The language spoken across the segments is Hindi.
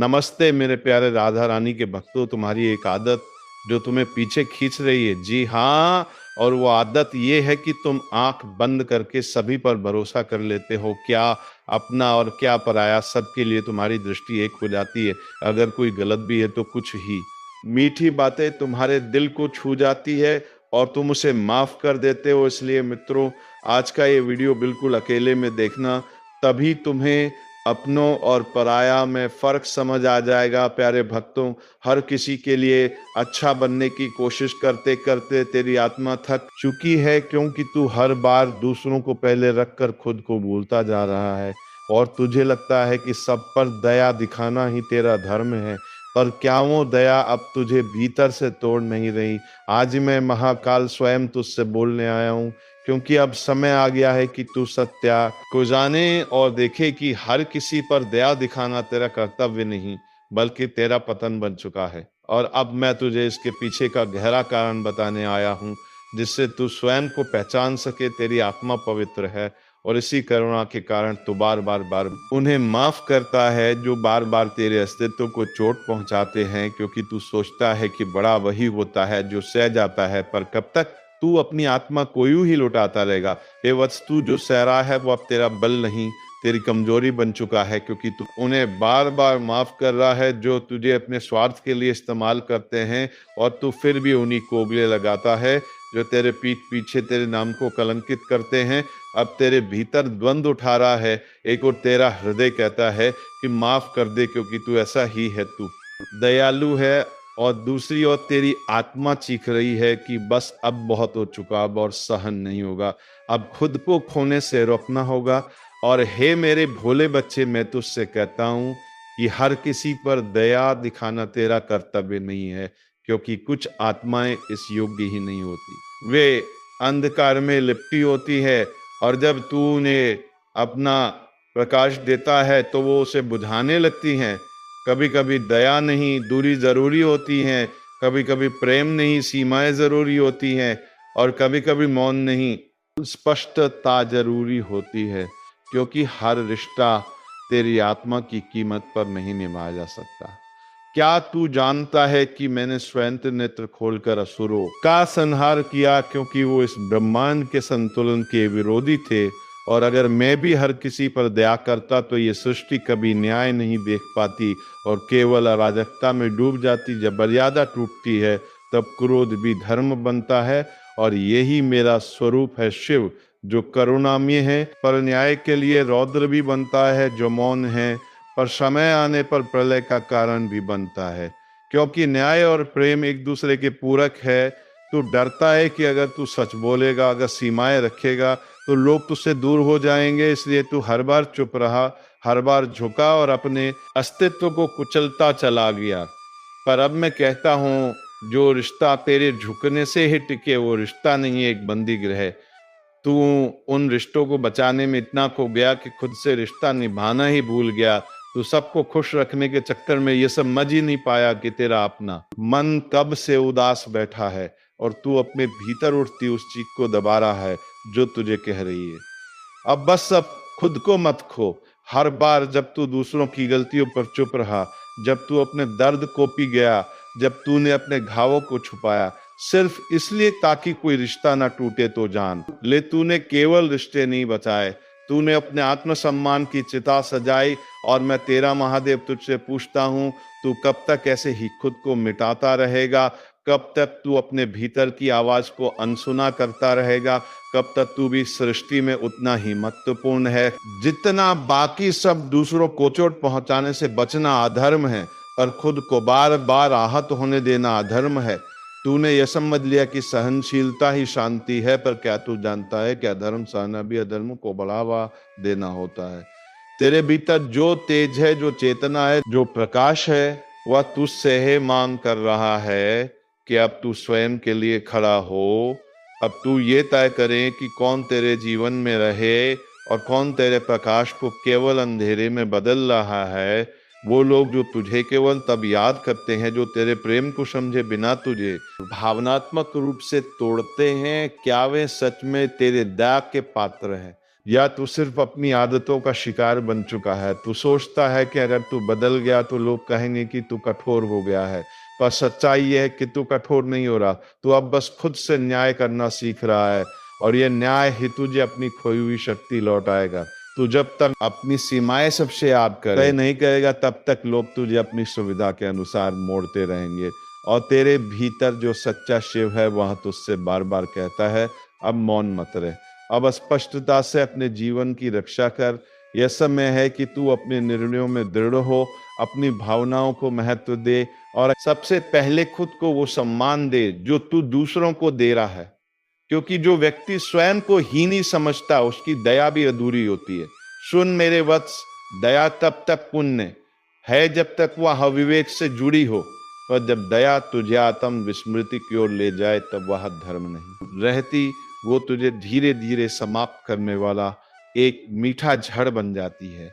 नमस्ते मेरे प्यारे राधा रानी के भक्तों, तुम्हारी एक आदत जो तुम्हें पीछे खींच रही है। जी हाँ, और वो आदत ये है कि तुम आंख बंद करके सभी पर भरोसा कर लेते हो। क्या अपना और क्या पराया, सबके लिए तुम्हारी दृष्टि एक हो जाती है। अगर कोई गलत भी है तो कुछ ही मीठी बातें तुम्हारे दिल को छू जाती है और तुम उसे माफ कर देते हो। इसलिए मित्रों, आज का ये वीडियो बिल्कुल अकेले में देखना, तभी तुम्हें अपनों और पराया में फर्क समझ आ जाएगा। प्यारे भक्तों, हर किसी के लिए अच्छा बनने की कोशिश करते करते तेरी आत्मा थक चुकी है, क्योंकि तू हर बार दूसरों को पहले रखकर खुद को भूलता जा रहा है और तुझे लगता है कि सब पर दया दिखाना ही तेरा धर्म है। पर क्या वो दया अब तुझे भीतर से तोड़ नहीं रही? आज मैं महाकाल स्वयं तुझसे बोलने आया हूँ, क्योंकि अब समय आ गया है कि तू सत्या को जाने और देखे कि हर किसी पर दया दिखाना तेरा कर्तव्य नहीं बल्कि तेरा पतन बन चुका है। और अब मैं तुझे इसके पीछे का गहरा कारण बताने आया हूँ, जिससे तू स्वयं को पहचान सके। तेरी आत्मा पवित्र है और इसी करुणा के कारण तू बार बार बार उन्हें माफ करता है जो बार बार तेरे अस्तित्व को चोट पहुंचाते हैं, क्योंकि तू सोचता है कि बड़ा वही होता है जो सह जाता है। पर कब तक तू अपनी आत्मा को यूं ही लुटाता रहेगा? ये वस्तु जो सह रहा है वो अब तेरा बल नहीं, तेरी कमजोरी बन चुका है, क्योंकि तू उन्हें बार बार माफ कर रहा है जो तुझे अपने स्वार्थ के लिए इस्तेमाल करते हैं। और तू फिर भी उन्हीं को उंगली लगाता है जो तेरे पीठ पीछे तेरे नाम को कलंकित करते हैं। अब तेरे भीतर द्वंद्व उठा रहा है। एक और तेरा हृदय कहता है कि माफ कर दे, क्योंकि तू ऐसा ही है, तू दयालु है। और दूसरी ओर तेरी आत्मा चीख रही है कि बस अब बहुत हो चुका, अब और सहन नहीं होगा, अब खुद को खोने से रोकना होगा। और हे मेरे भोले बच्चे, मैं तुझसे कहता हूं कि हर किसी पर दया दिखाना तेरा कर्तव्य नहीं है, क्योंकि कुछ आत्माएं इस योग्य ही नहीं होती। वे अंधकार में लिपटी होती है और जब तू उन्हें अपना प्रकाश देता है तो वो उसे बुझाने लगती हैं। कभी कभी दया नहीं, दूरी जरूरी होती है। कभी कभी प्रेम नहीं, सीमाएं जरूरी होती हैं। और कभी कभी मौन नहीं, स्पष्टता जरूरी होती है, क्योंकि हर रिश्ता तेरी आत्मा की कीमत पर नहीं निभाया जा सकता। क्या तू जानता है कि मैंने स्वयं नेत्र खोलकर असुरों का संहार किया, क्योंकि वो इस ब्रह्मांड के संतुलन के विरोधी थे। और अगर मैं भी हर किसी पर दया करता तो ये सृष्टि कभी न्याय नहीं देख पाती और केवल अराजकता में डूब जाती। जब मर्यादा टूटती है तब क्रोध भी धर्म बनता है। और यही मेरा स्वरूप है शिव, जो करुणामय है पर न्याय के लिए रौद्र भी बनता है, जो मौन है पर समय आने पर प्रलय का कारण भी बनता है। क्योंकि न्याय और प्रेम एक दूसरे के पूरक है। तू डरता है कि अगर तू सच बोलेगा, अगर सीमाएं रखेगा तो लोग तुझसे दूर हो जाएंगे, इसलिए तू हर बार चुप रहा, हर बार झुका और अपने अस्तित्व को कुचलता चला गया। पर अब मैं कहता हूँ, जो रिश्ता तेरे झुकने से ही टिके वो रिश्ता नहीं, एक बंदी गृह। तू उन रिश्तों को बचाने में इतना खो गया कि खुद से रिश्ता निभाना ही भूल गया। तू सबको खुश रखने के चक्कर में ये सब समझ ही नहीं पाया कि तेरा अपना मन कब से उदास बैठा है और तू अपने भीतर उठती उस चीख को दबा रहा है जो तुझे कह रही है, अब बस अब खुद को मत खो। हर बार जब तू दूसरों की गलतियों पर चुप रहा, जब तू अपने दर्द को पी गया, जब तूने अपने घावों को छुपाया सिर्फ इसलिए ताकि कोई रिश्ता ना टूटे, तो जान ले तूने केवल रिश्ते नहीं बचाए, तूने अपने आत्मसम्मान की चिता सजाई। और मैं तेरा महादेव तुझसे पूछता हूँ, तू कब तक ऐसे ही खुद को मिटाता रहेगा? कब तक तू अपने भीतर की आवाज को अनसुना करता रहेगा? कब तक तू भी सृष्टि में उतना ही महत्वपूर्ण है जितना बाकी सब? दूसरों को चोट पहुंचाने से बचना अधर्म है, और खुद को बार बार आहत होने देना अधर्म है। तूने यह समझ लिया कि सहनशीलता ही शांति है, पर क्या तू जानता है कि अधर्म सहना भी अधर्म को बढ़ावा देना होता है? तेरे भीतर जो तेज है, जो चेतना है, जो प्रकाश है, वह तुझसे है मांग कर रहा है कि अब तू स्वयं के लिए खड़ा हो। अब तू ये तय करे कि कौन तेरे जीवन में रहे और कौन तेरे प्रकाश को केवल अंधेरे में बदल रहा है। वो लोग जो तुझे केवल तब याद करते हैं जो तेरे प्रेम को समझे बिना तुझे भावनात्मक रूप से तोड़ते हैं, क्या वे सच में तेरे दया के पात्र हैं? या तू सिर्फ अपनी आदतों का शिकार बन चुका है? तू सोचता है कि अगर तू बदल गया तो लोग कहेंगे कि तू कठोर हो गया है, पर सच्चाई ये है कि तू कठोर नहीं हो रहा। तू अब बस खुद से न्याय करना सीख रहा है, और ये न्याय ही तुझे अपनी खोई हुई शक्ति लौटाएगा। तू जब तक अपनी सीमाएं सबसे याद तय नहीं करेगा, तब तक लोग तुझे अपनी सुविधा के अनुसार मोड़ते रहेंगे। और तेरे भीतर जो सच्चा शिव है वह तुझसे बार बार कहता है, अब मौन मत रहे, अब स्पष्टता से अपने जीवन की रक्षा कर। यह समय है कि तू अपने निर्णयों में दृढ़ हो, अपनी भावनाओं को महत्व दे, और सबसे पहले खुद को वो सम्मान दे जो तू दूसरों को दे रहा है। क्योंकि जो व्यक्ति स्वयं को हीन ही समझता है, उसकी दया भी अधूरी होती है। सुन मेरे वत्स, दया तब तक पुण्य है जब तक वह अविवेक से जुड़ी हो, पर जब दया तुझे आत्म विस्मृति की ओर ले जाए तब वह धर्म नहीं रहती, वो तुझे धीरे धीरे समाप्त करने वाला एक मीठा झड़ बन जाती है।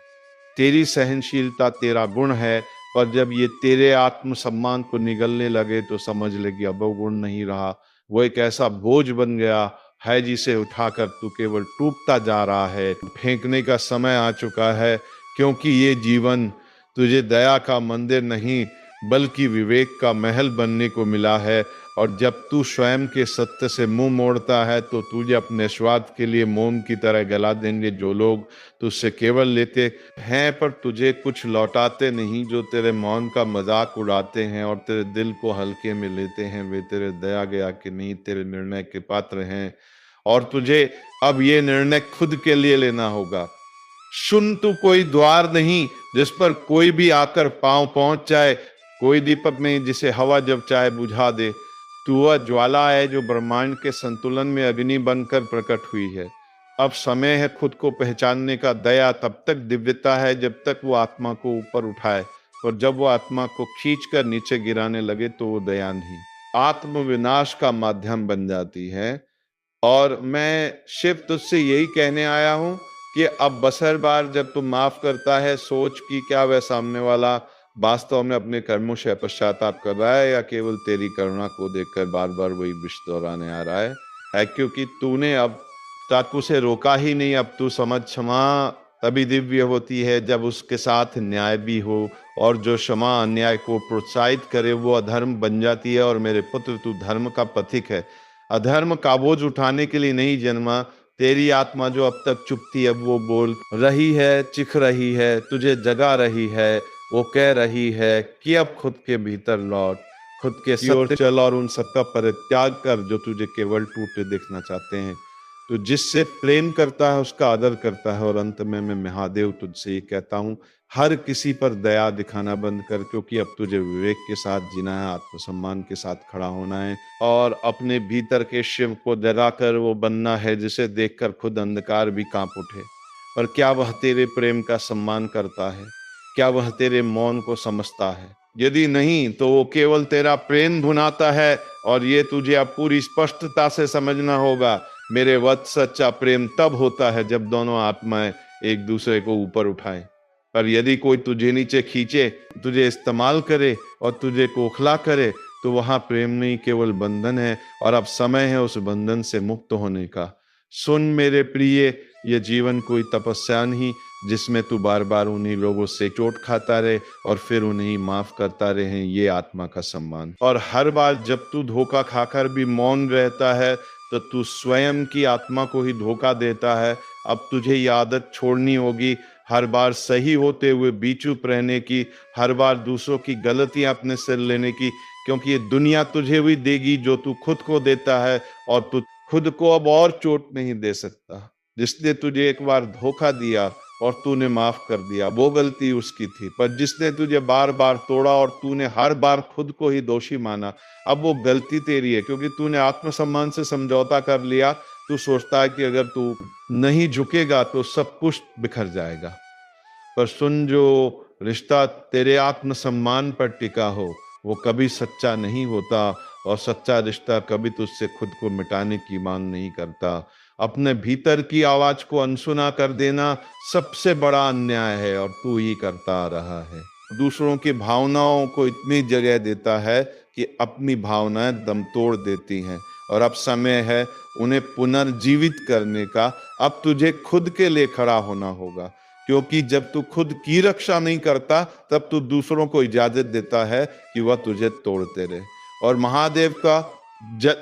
तेरी सहनशीलता तेरा गुण है, पर जब ये तेरे आत्मसम्मान को निगलने लगे तो समझ ले कि अब वो गुण नहीं रहा, वो एक ऐसा बोझ बन गया है जिसे उठाकर तू केवल टूटता जा रहा है। फेंकने का समय आ चुका है, क्योंकि ये जीवन तुझे दया का मंदिर नहीं बल्कि विवेक का महल बनने को मिला है। और जब तू स्वयं के सत्य से मुंह मोड़ता है तो तुझे अपने स्वार्थ के लिए मोम की तरह गला देंगे जो लोग तुझसे केवल लेते हैं पर तुझे कुछ लौटाते नहीं, जो तेरे मौन का मजाक उड़ाते हैं और तेरे दिल को हल्के में लेते हैं, वे तेरे दया गया कि नहीं तेरे निर्णय के पात्र हैं। और तुझे अब ये निर्णय खुद के लिए लेना होगा। सुन, तू कोई द्वार नहीं जिस पर कोई भी आकर पांव पहुंच जाए, कोई दीपक नहीं जिसे हवा जब चाहे बुझा दे। तू वह ज्वाला है जो ब्रह्मांड के संतुलन में अग्नि बनकर प्रकट हुई है। अब समय है खुद को पहचानने का। दया तब तक दिव्यता है जब तक वो आत्मा को ऊपर उठाए, और जब वो आत्मा को खींचकर नीचे गिराने लगे तो वो दया नहीं, आत्म विनाश का माध्यम बन जाती है। और मैं शिव तुझसे यही कहने आया हूं कि अब बसर बार जब तू माफ करता है, सोच कि क्या वह सामने वाला वास्तव में अपने कर्मों से पश्चाताप कर रहा है या केवल तेरी करुणा को देखकर बार बार वही विष दोहराने आ रहा है। क्योंकि तूने अब तक उसे रोका ही नहीं। अब तू समझ, क्षमा तभी दिव्य होती है जब उसके साथ न्याय भी हो, और जो क्षमा अन्याय को प्रोत्साहित करे वो अधर्म बन जाती है। और मेरे पुत्र, तू धर्म का पथिक है, अधर्म का बोझ उठाने के लिए नहीं जन्मा। तेरी आत्मा जो अब तक चुप थी अब वो बोल रही है, चिख रही है, तुझे जगा रही है। वो कह रही है कि अब खुद के भीतर लौट, खुद के सत्य चल और उन सबका परित्याग कर जो तुझे केवल टूटे देखना चाहते हैं। तो जिससे प्रेम करता है उसका आदर करता है। और अंत में मैं महादेव तुझसे ये कहता हूँ, हर किसी पर दया दिखाना बंद कर, क्योंकि अब तुझे विवेक के साथ जीना है, आत्मसम्मान के साथ खड़ा होना है, और अपने भीतर के शिव को जगाकर वो बनना है जिसे देखकर खुद अंधकार भी कांप उठे। पर क्या वह तेरे प्रेम का सम्मान करता है? क्या वह तेरे मौन को समझता है? यदि नहीं तो वो केवल तेरा प्रेम भुनाता है, और ये तुझे अब पूरी स्पष्टता से समझना होगा। मेरे वत्स, सच्चा प्रेम तब होता है जब दोनों आत्माएं एक दूसरे को ऊपर उठाएं। पर यदि कोई तुझे नीचे खींचे, तुझे इस्तेमाल करे और तुझे खोखला करे, तो वहां प्रेम नहीं केवल बंधन है, और अब समय है उस बंधन से मुक्त होने का। सुन मेरे प्रिय, ये जीवन कोई तपस्या नहीं जिसमें तू बार बार उन्हीं लोगों से चोट खाता रहे और फिर उन्हें माफ करता रहे, ये आत्मा का सम्मान। और हर बार जब तू धोखा खाकर भी मौन रहता है तो तू स्वयं की आत्मा को ही धोखा देता है। अब तुझे ये आदत छोड़नी होगी, हर बार सही होते हुए भी चुप रहने की, हर बार दूसरों की गलतियां अपने सिर लेने की, क्योंकि ये दुनिया तुझे भी देगी जो तू खुद को देता है, और तू खुद को अब और चोट नहीं दे सकता। जिसने तुझे एक बार धोखा दिया और तूने माफ कर दिया, वो गलती उसकी थी, पर जिसने तुझे बार बार तोड़ा और तूने हर बार खुद को ही दोषी माना, अब वो गलती तेरी है, क्योंकि तूने आत्मसम्मान से समझौता कर लिया। तू सोचता है कि अगर तू नहीं झुकेगा तो सब कुछ बिखर जाएगा। पर सुन, जो रिश्ता तेरे आत्मसम्मान पर टिका हो वो कभी सच्चा नहीं होता, और सच्चा रिश्ता कभी तुझसे खुद को मिटाने की मांग नहीं करता। अपने भीतर की आवाज को अनसुना कर देना सबसे बड़ा अन्याय है, और तू ही करता आ रहा है। दूसरों की भावनाओं को इतनी जगह देता है कि अपनी भावनाएं दम तोड़ देती हैं। और अब समय है उन्हें पुनर्जीवित करने का। अब तुझे खुद के लिए खड़ा होना होगा, क्योंकि जब तू खुद की रक्षा नहीं करता तब तू दूसरों को इजाजत देता है कि वह तुझे तोड़ते रहे। और महादेव का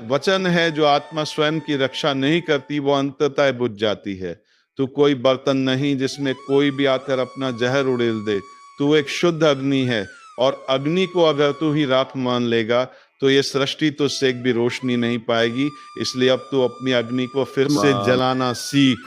वचन है, जो आत्मा स्वयं की रक्षा नहीं करती वो अंततः बुझ जाती है। तू कोई बर्तन नहीं जिसमें कोई भी आकर अपना जहर उड़ेल दे। तू एक शुद्ध अग्नि है, और अग्नि को अगर तू ही राख मान लेगा तो ये सृष्टि तुझसे एक भी रोशनी नहीं पाएगी। इसलिए अब तू अपनी अग्नि को फिर से जलाना सीख।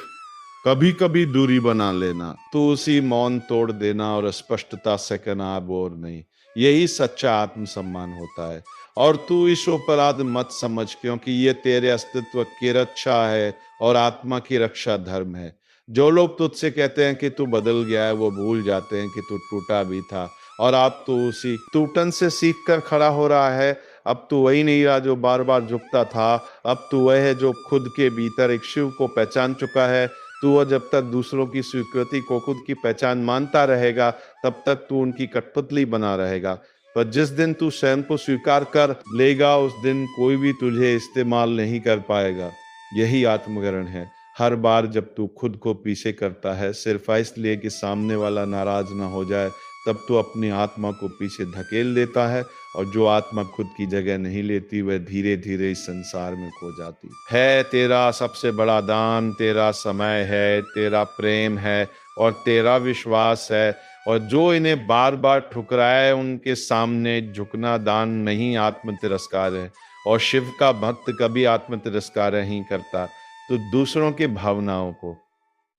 कभी कभी दूरी बना लेना, तो उसी मौन तोड़ देना और स्पष्टता से कहना अब और नहीं। यही सच्चा आत्मसम्मान होता है। और तू इस अपराध मत समझ, क्योंकि ये तेरे अस्तित्व की रक्षा है और आत्मा की रक्षा धर्म है। जो लोग तुझसे कहते हैं कि तू बदल गया है, वो भूल जाते हैं कि तू टूटा भी था, और अब तू उसी टूटन से सीख कर खड़ा हो रहा है। अब तू वही नहीं रहा जो बार बार झुकता था। अब तू वह है जो खुद के भीतर एक शिव को पहचान चुका है। तू वह जब तक दूसरों की स्वीकृति को खुद की पहचान मानता रहेगा, तब तक तू उनकी कठपुतली बना रहेगा। पर जिस दिन तू स्वयं को स्वीकार कर लेगा, उस दिन कोई भी तुझे इस्तेमाल नहीं कर पाएगा। यही आत्मग्रहण है। हर बार जब तू खुद को पीछे करता है सिर्फ इसलिए कि सामने वाला नाराज ना हो जाए, तब तू अपनी आत्मा को पीछे धकेल देता है। और जो आत्मा खुद की जगह नहीं लेती, वह धीरे धीरे इस संसार में खो जाती है। तेरा सबसे बड़ा दान तेरा समय है, तेरा प्रेम है और तेरा विश्वास है। और जो इन्हें बार बार ठुकराए, उनके सामने झुकना दान नहीं, आत्म तिरस्कार है। और शिव का भक्त कभी आत्म तिरस्कार नहीं करता, तो दूसरों की भावनाओं को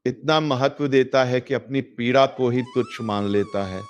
इतना महत्व देता है कि अपनी पीड़ा को ही तुच्छ मान लेता है।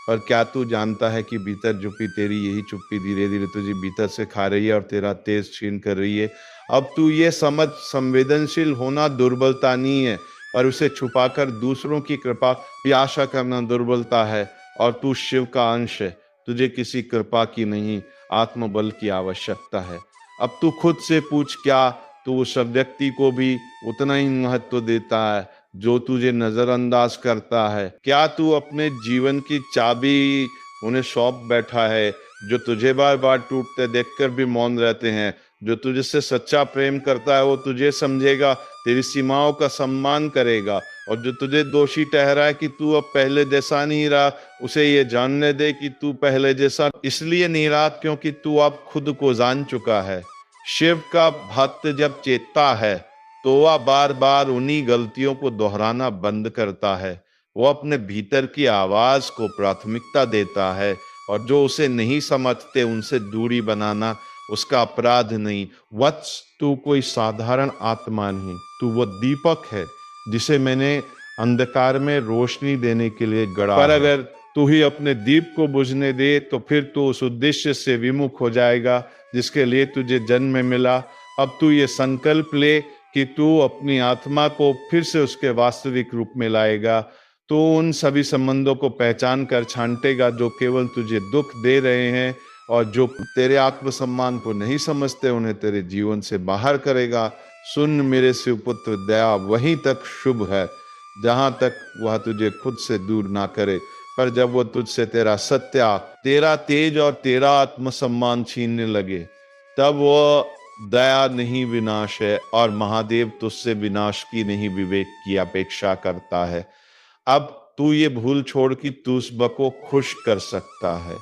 पर क्या तू जानता है कि भीतर छुपी तेरी यही चुप्पी धीरे धीरे तुझे भीतर से खा रही है और तेरा तेज छीन कर रही है। अब तू ये समझ, संवेदनशील होना दुर्बलता नहीं है, पर उसे छुपाकर दूसरों की कृपा की आशा करना दुर्बलता है। और तू शिव का अंश है, तुझे किसी कृपा की नहीं, आत्मबल की आवश्यकता है। अब तू खुद से पूछ, क्या तू उस व्यक्ति को भी उतना ही महत्व देता है जो तुझे नजरअंदाज करता है? क्या तू अपने जीवन की चाबी उन्हें सौंप बैठा है, जो तुझे बार बार टूटते देखकर भी मौन रहते हैं? जो तुझसे सच्चा प्रेम करता है वो तुझे समझेगा, तेरी सीमाओं का सम्मान करेगा। और जो तुझे दोषी ठहराए कि तू अब पहले जैसा नहीं रहा, उसे ये जानने दे कि तू पहले जैसा इसलिए नहीं रहा क्योंकि तू अब खुद को जान चुका है। शिव का भक्त जब चेतता है तो वह बार बार उन्हीं गलतियों को दोहराना बंद करता है। वो अपने भीतर की आवाज को प्राथमिकता देता है, और जो उसे नहीं समझते उनसे दूरी बनाना उसका अपराध नहीं। वत्स, तू कोई साधारण आत्मा नहीं, तू वो दीपक है जिसे मैंने अंधकार में रोशनी देने के लिए गढ़ा पर अगर तू ही अपने दीप को बुझने दे तो फिर तू उस उद्देश्य से विमुख हो जाएगा जिसके लिए तुझे जन्म मिला। अब तू ये संकल्प ले कि तू अपनी आत्मा को फिर से उसके वास्तविक रूप में लाएगा। तो उन सभी संबंधों को पहचान कर छांटेगा जो केवल तुझे दुख दे रहे हैं, और जो तेरे आत्मसम्मान को नहीं समझते उन्हें तेरे जीवन से बाहर करेगा। सुन मेरे शिवपुत्र, दया वहीं तक शुभ है जहां तक वह तुझे खुद से दूर ना करे। पर जब वो तुझसे तेरा सत्य, तेरा तेज और तेरा आत्मसम्मान छीनने लगे, तब वो दया नहीं विनाश है, और महादेव तुझसे विनाश की नहीं विवेक की अपेक्षा करता है। अब तू ये भूल छोड़ कि तू उस को खुश कर सकता है,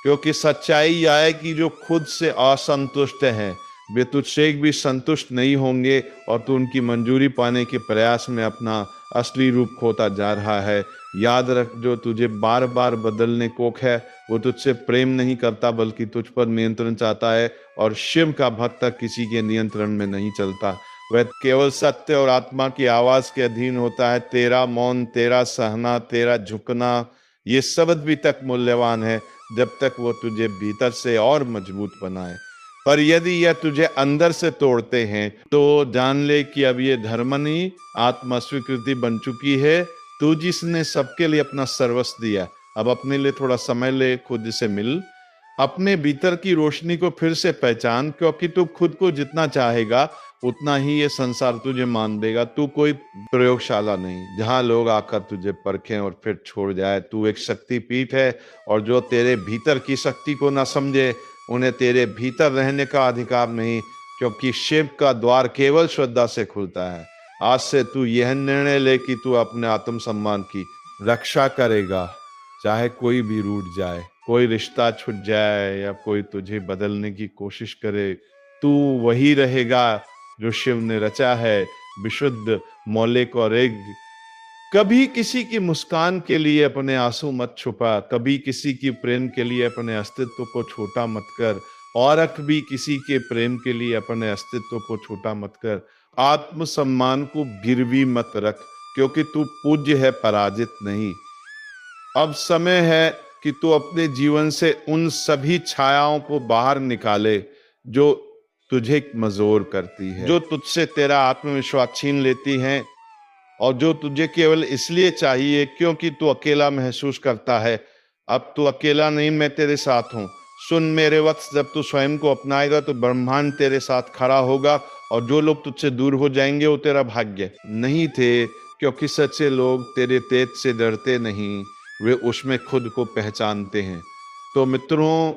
क्योंकि सच्चाई यह है कि जो खुद से असंतुष्ट हैं वे तुझसे एक भी संतुष्ट नहीं होंगे, और तू उनकी मंजूरी पाने के प्रयास में अपना असली रूप खोता जा रहा है। याद रख, जो तुझे बार बार बदलने को है वो तुझसे प्रेम नहीं करता बल्कि तुझ पर नियंत्रण चाहता है। और शिव का भक्त किसी के नियंत्रण में नहीं चलता, वह केवल सत्य और आत्मा की आवाज के अधीन होता है। तेरा मौन, तेरा सहना, तेरा झुकना, ये शब्द भी तक मूल्यवान है जब तक वो तुझे भीतर से और मजबूत बनाए। पर यदि यह तुझे अंदर से तोड़ते हैं तो जान ले कि अब ये धर्म नहीं, आत्मा स्वीकृति बन चुकी है। तू जिसने सबके लिए अपना सर्वस्व दिया, अब अपने लिए थोड़ा समय ले, खुद से मिल, अपने भीतर की रोशनी को फिर से पहचान, क्योंकि तू खुद को जितना चाहेगा उतना ही ये संसार तुझे मान देगा। तू कोई प्रयोगशाला नहीं जहां लोग आकर तुझे परखें और फिर छोड़ जाए। तू एक शक्तिपीठ है, और जो तेरे भीतर की शक्ति को ना समझे उन्हें तेरे भीतर रहने का अधिकार नहीं। क्योंकि शिव का द्वार केवल श्रद्धा से खुलता है। आज से तू यह निर्णय ले कि तू अपने आत्मसम्मान की रक्षा करेगा, चाहे कोई भी रूठ जाए, कोई रिश्ता छूट जाए या कोई तुझे बदलने की कोशिश करे, तू वही रहेगा जो शिव ने रचा है, विशुद्ध, मौलिक और एक। कभी किसी की मुस्कान के लिए अपने आंसू मत छुपा, कभी किसी की प्रेम के लिए अपने अस्तित्व को छोटा मत कर, और कभी किसी के प्रेम के लिए अपने अस्तित्व को छोटा मत कर। आत्मसम्मान को गिरवी मत रख, क्योंकि तू पूज्य है, पराजित नहीं। अब समय है कि तू अपने जीवन से उन सभी छायाओं को बाहर निकाले जो तुझे मजबूर करती है, जो तुझसे तेरा आत्मविश्वास छीन लेती हैं, और जो तुझे केवल इसलिए चाहिए क्योंकि तू अकेला महसूस करता है। अब तू अकेला नहीं, मैं तेरे साथ हूँ। सुन मेरे वक्त, जब तू स्वयं को अपनाएगा तो ब्रह्मांड तेरे साथ खड़ा होगा, और जो लोग तुझसे दूर हो जाएंगे वो तेरा भाग्य नहीं थे, क्योंकि सच्चे लोग तेरे तेज से डरते नहीं, वे उसमें खुद को पहचानते हैं। तो मित्रों,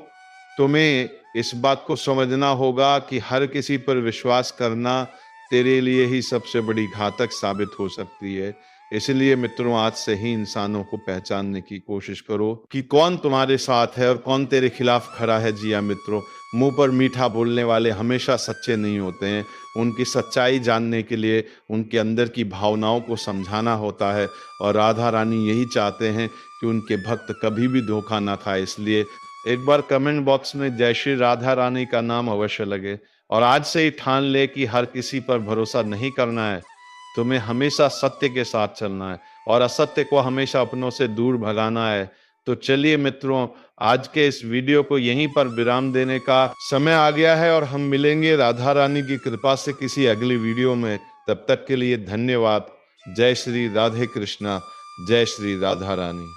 तुम्हें इस बात को समझना होगा कि हर किसी पर विश्वास करना तेरे लिए ही सबसे बड़ी घातक साबित हो सकती है। इसलिए मित्रों, आज से ही इंसानों को पहचानने की कोशिश करो कि कौन तुम्हारे साथ है और कौन तेरे खिलाफ खड़ा है। जी हाँ मित्रों, मुंह पर मीठा बोलने वाले हमेशा सच्चे नहीं होते हैं। उनकी सच्चाई जानने के लिए उनके अंदर की भावनाओं को समझाना होता है, और राधा रानी यही चाहते हैं कि उनके भक्त कभी भी धोखा ना खाए। इसलिए एक बार कमेंट बॉक्स में जय श्री राधा रानी का नाम अवश्य लगे, और आज से ही ठान ले कि हर किसी पर भरोसा नहीं करना है। तुम्हें हमेशा सत्य के साथ चलना है, और असत्य को हमेशा अपनों से दूर भगाना है। तो चलिए मित्रों, आज के इस वीडियो को यहीं पर विराम देने का समय आ गया है, और हम मिलेंगे राधा रानी की कृपा से किसी अगली वीडियो में। तब तक के लिए धन्यवाद। जय श्री राधे कृष्णा, जय श्री राधा रानी।